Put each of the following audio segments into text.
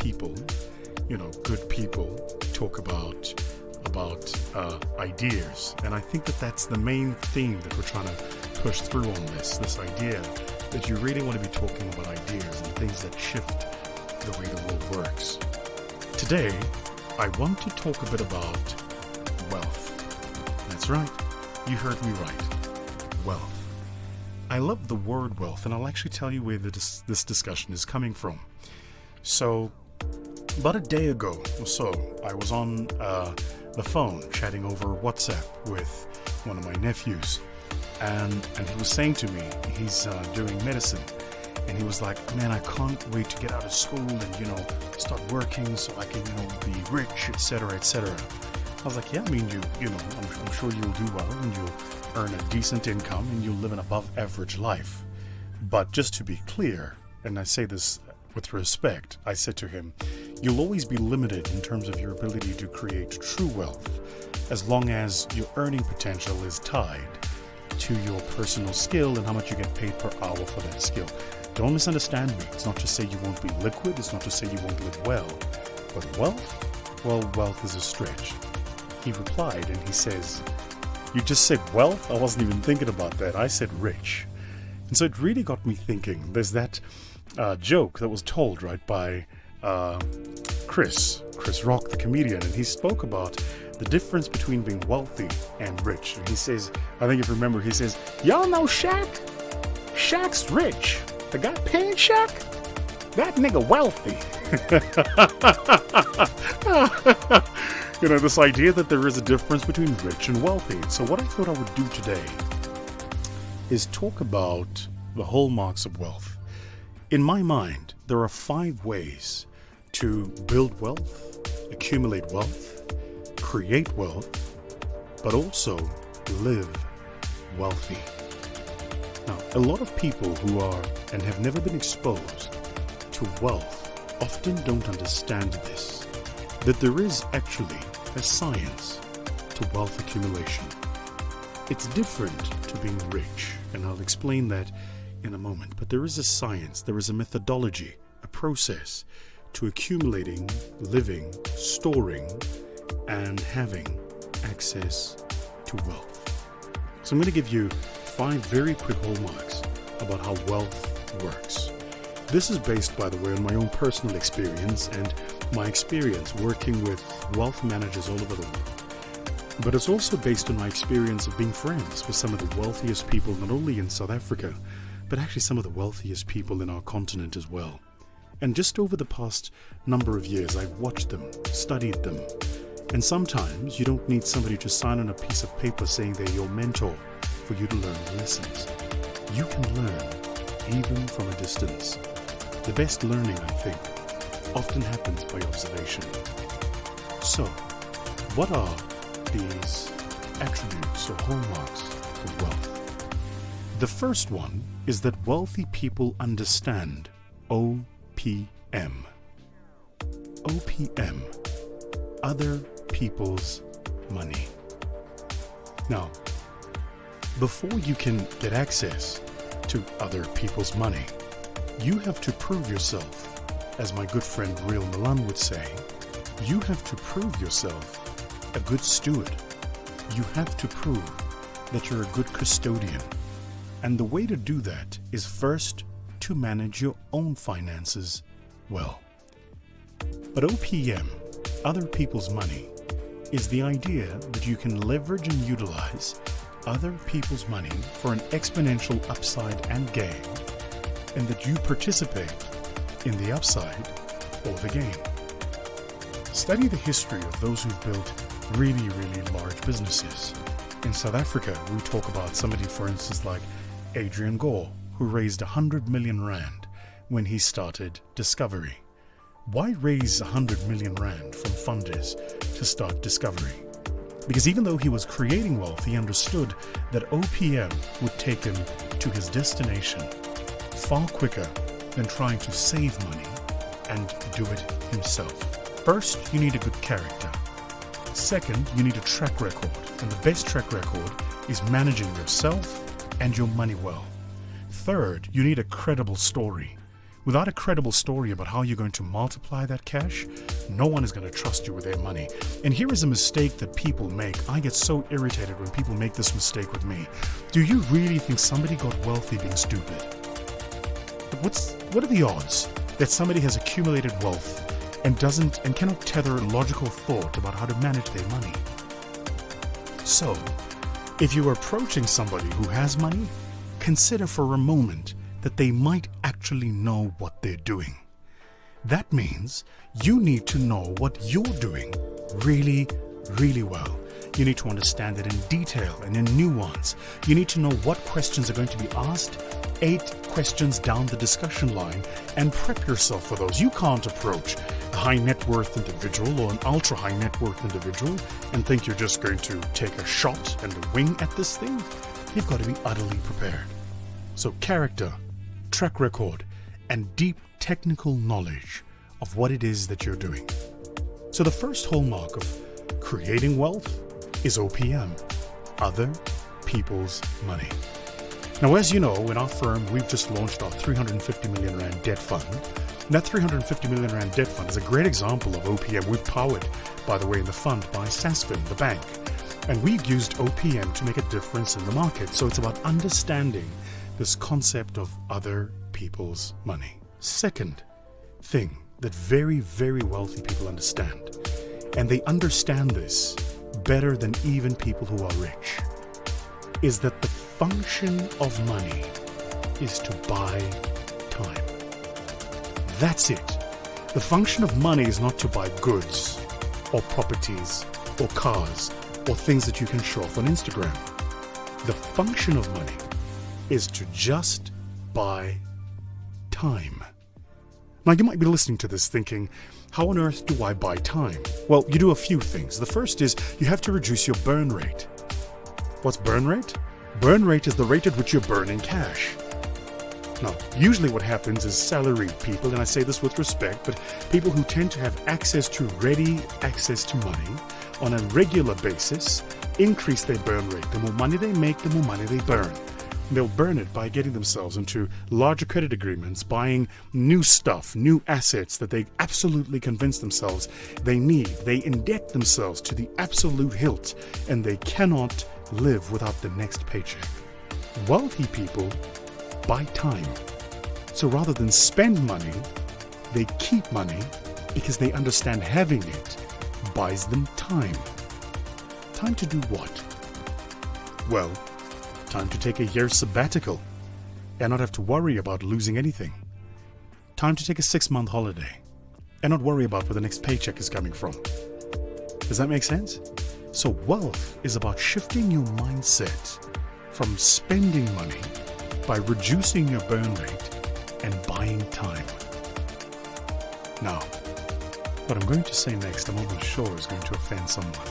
people, good people, talk about ideas. And I think that that's the main theme that we're trying to push through on this idea that you really want to be talking about ideas and things that shift the way the world works. Today, I want to talk a bit about wealth. That's right, you heard me right. Wealth. I love the word wealth, and I'll actually tell you where this discussion is coming from. So, about a day ago or so, I was on the phone chatting over WhatsApp with one of my nephews, and he was saying to me, he's doing medicine, and he was like, man, I can't wait to get out of school and start working so I can be rich, etc., etc. I was like, yeah, I mean, I'm sure you'll do well and you'll earn a decent income and you'll live an above average life. But just to be clear, and I say this with respect, I said to him, you'll always be limited in terms of your ability to create true wealth as long as your earning potential is tied to your personal skill and how much you get paid per hour for that skill. Don't misunderstand me. It's not to say you won't be liquid. It's not to say you won't live well. But wealth? Well, wealth is a stretch. He replied and he says, you just said wealth? I wasn't even thinking about that. I said rich. And so it really got me thinking. There's that joke that was told, right, by Chris Rock, the comedian, and he spoke about the difference between being wealthy and rich. And he says, I think if you remember, he says, y'all know Shaq? Shaq's rich. The guy paying Shaq? That nigga wealthy. This idea that there is a difference between rich and wealthy. So what I thought I would do today is talk about the hallmarks of wealth. In my mind, there are 5 ways to build wealth, accumulate wealth, create wealth, but also live wealthy. Now, a lot of people who are and have never been exposed to wealth often don't understand this, that there is actually a science to wealth accumulation. It's different to being rich, and I'll explain that in a moment, but there is a science, there is a methodology, a process to accumulating, living, storing, and having access to wealth. So I'm going to give you 5 very quick hallmarks about how wealth works. This is based, by the way, on my own personal experience and my experience working with wealth managers all over the world. But it's also based on my experience of being friends with some of the wealthiest people, not only in South Africa, but actually some of the wealthiest people in our continent as well. And just over the past number of years, I've watched them, studied them. And sometimes you don't need somebody to sign on a piece of paper saying they're your mentor for you to learn the lessons. You can learn even from a distance. The best learning, I think, often happens by observation. So, what are these attributes or hallmarks of wealth? The first one is that wealthy people understand OPM. OPM, other people's money. Now, before you can get access to other people's money, you have to prove yourself, as my good friend Real Milan would say, you have to prove yourself a good steward. You have to prove that you're a good custodian. And the way to do that is first to manage your own finances well. But OPM, other people's money, is the idea that you can leverage and utilize other people's money for an exponential upside and gain, and that you participate in the upside or the gain. Study the history of those who've built really, really large businesses. In South Africa, we talk about somebody, for instance, like Adrian Gore, who raised 100 million rand when he started Discovery. Why raise 100 million rand from funders to start Discovery? Because even though he was creating wealth, he understood that OPM would take him to his destination far quicker than trying to save money and do it himself. First, you need a good character. Second, you need a track record. And the best track record is managing yourself and your money well. Third, you need a credible story. Without a credible story about how you're going to multiply that cash, no one is going to trust you with their money. And here is a mistake that people make. I get so irritated when people make this mistake with me. Do you really think somebody got wealthy being stupid? What are the odds that somebody has accumulated wealth and cannot tether logical thought about how to manage their money? So, if you are approaching somebody who has money, consider for a moment that they might actually know what they're doing. That means you need to know what you're doing really, really well. You need to understand it in detail and in nuance. You need to know what questions are going to be asked 8 questions down the discussion line and prep yourself for those. You can't approach a high net worth individual or an ultra high net worth individual and think you're just going to take a shot and a wing at this thing. You've got to be utterly prepared. So character, track record, and deep technical knowledge of what it is that you're doing. So the first hallmark of creating wealth is OPM, other people's money. Now, as you know, in our firm, we've just launched our 350 million rand debt fund. And that 350 million rand debt fund is a great example of OPM. We're powered, by the way, in the fund by SASFIN, the bank. And we've used OPM to make a difference in the market. So it's about understanding this concept of other people's money. Second thing that very, very wealthy people understand, and they understand this better than even people who are rich, is that the function of money is to buy time. That's it. The function of money is not to buy goods or properties or cars or things that you can show off on Instagram. The function of money is to just buy time. Now, you might be listening to this thinking, how on earth do I buy time? Well, you do a few things. The first is you have to reduce your burn rate. What's burn rate? Burn rate is the rate at which you're burning cash. Now, usually what happens is salaried people, and I say this with respect, but people who tend to have ready access to money on a regular basis increase their burn rate. The more money they make, the more money they burn. They'll burn it by getting themselves into larger credit agreements, buying new stuff, new assets that they absolutely convince themselves they need. They indebt themselves to the absolute hilt, and they cannot live without the next paycheck. Wealthy people buy time. So rather than spend money, they keep money because they understand having it buys them time. Time to do what? Well, time to take a year sabbatical and not have to worry about losing anything. Time to take a 6-month holiday and not worry about where the next paycheck is coming from. Does that make sense? So wealth is about shifting your mindset from spending money by reducing your burn rate and buying time. Now, what I'm going to say next, I'm almost sure is going to offend someone.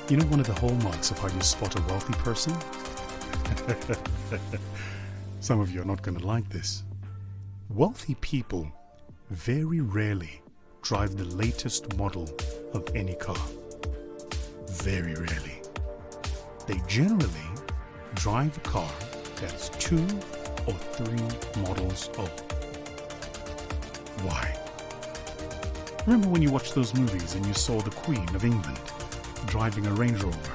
You know one of the hallmarks of how you spot a wealthy person? Some of you are not going to like this. Wealthy people very rarely drive the latest model of any car. Very rarely. They generally drive a car that's 2 or 3 models old. Why? Remember when you watched those movies and you saw the Queen of England driving a Range Rover?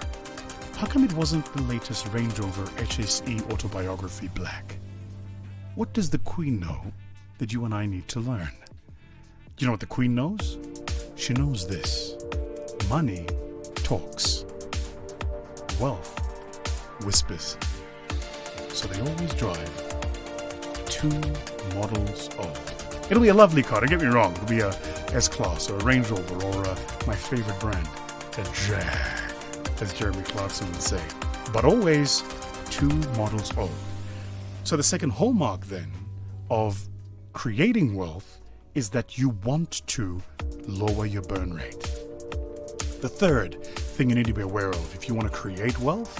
How come it wasn't the latest Range Rover HSE Autobiography Black? What does the Queen know that you and I need to learn? Do you know what the Queen knows? She knows this. Money talks. Wealth whispers. So they always drive 2 models old. It'll be a lovely car, don't get me wrong. It'll be a S-Class or a Range Rover or my favorite brand, a Jag, as Jeremy Clarkson would say. But always 2 models old. So the second hallmark then of creating wealth is that you want to lower your burn rate. The third thing you need to be aware of if you want to create wealth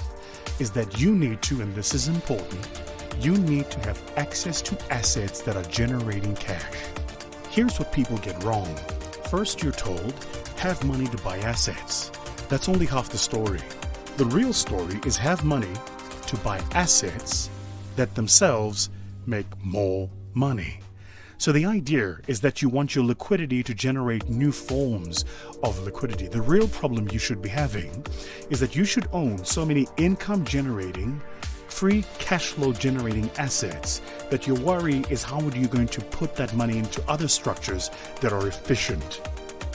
is that you need to, and this is important, you need to have access to assets that are generating cash. Here's what people get wrong. First, you're told, have money to buy assets. That's only half the story. The real story is have money to buy assets that themselves make more money. So the idea is that you want your liquidity to generate new forms of liquidity. The real problem you should be having is that you should own so many income generating, free cash flow generating assets that your worry is how are you going to put that money into other structures that are efficient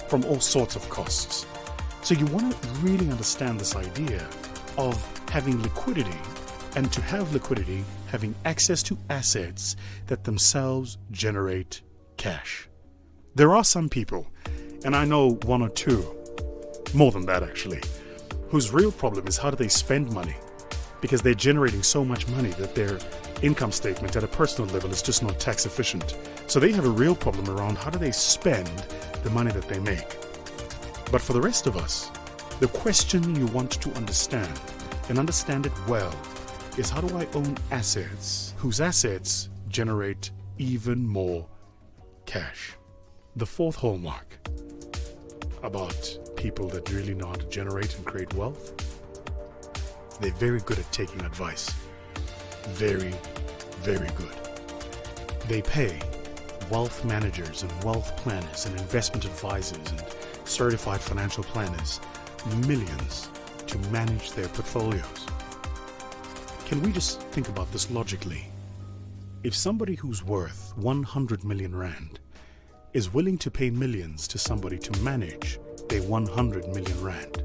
from all sorts of costs. So you want to really understand this idea of having liquidity, and to have liquidity, having access to assets that themselves generate cash. There are some people, and I know one or two, more than that actually, whose real problem is how do they spend money, because they're generating so much money that their income statement at a personal level is just not tax efficient. So they have a real problem around how do they spend the money that they make. But for the rest of us, the question you want to understand, and understand it well, is how do I own assets whose assets generate even more cash? The fourth hallmark about people that really know how to generate and create wealth, they're very good at taking advice. Very, very good. They pay wealth managers and wealth planners and investment advisors and certified financial planners millions to manage their portfolios. Can we just think about this logically? If somebody who's worth 100 million rand is willing to pay millions to somebody to manage their 100 million rand,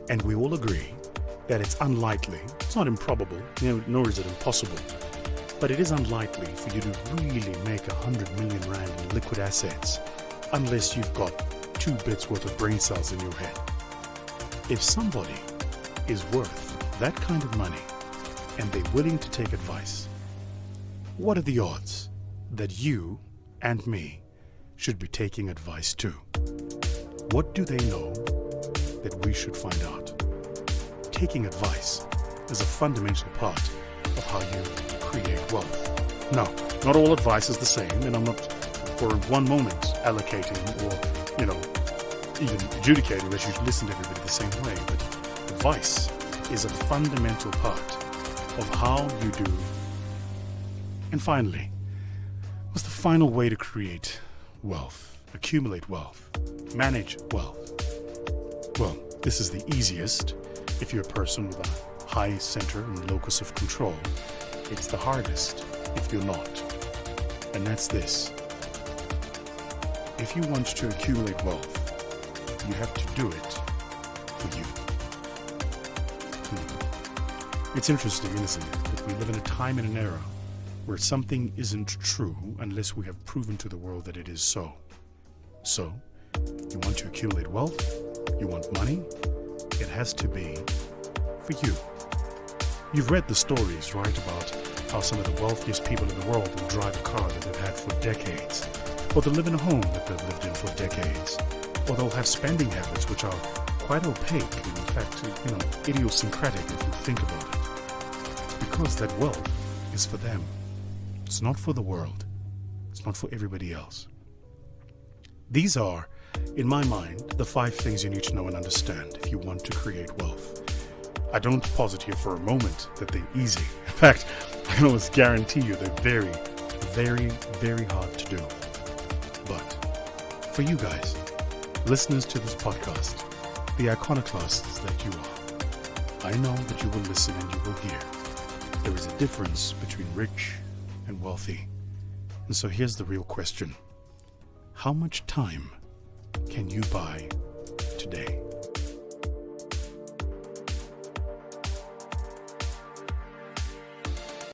and we all agree that it's unlikely, it's not improbable, nor is it impossible, but it is unlikely for you to really make 100 million rand in liquid assets unless you've got 2 bits worth of brain cells in your head. If somebody is worth that kind of money and they're willing to take advice, what are the odds that you and me should be taking advice too? What do they know that we should find out? Taking advice is a fundamental part of how you create wealth. Now, not all advice is the same, and I'm not for one moment allocating or, even adjudicating that you should listen to everybody the same way, but advice is a fundamental part of how you do. And finally, what's the final way to create wealth, accumulate wealth, manage wealth? Well, this is the easiest if you're a person with a high center and locus of control. It's the hardest if you're not. And that's this. If you want to accumulate wealth, you have to do it for you. It's interesting, isn't it, that we live in a time and an era where something isn't true unless we have proven to the world that it is so. So, you want to accumulate wealth, you want money, it has to be for you. You've read the stories, right, about how some of the wealthiest people in the world will drive a car that they've had for decades, or they'll live in a home that they've lived in for decades, or they'll have spending habits which are quite opaque, and in fact, idiosyncratic if you think about it. Because that wealth is for them. It's not for the world. It's not for everybody else. These are, in my mind, the 5 things you need to know and understand if you want to create wealth. I don't posit here for a moment that they're easy. In fact, I can almost guarantee you they're very, very, very hard to do. But for you guys, listeners to this podcast, the iconoclasts that you are, I know that you will listen and you will hear. There is a difference between rich and wealthy. And so here's the real question. How much time can you buy today?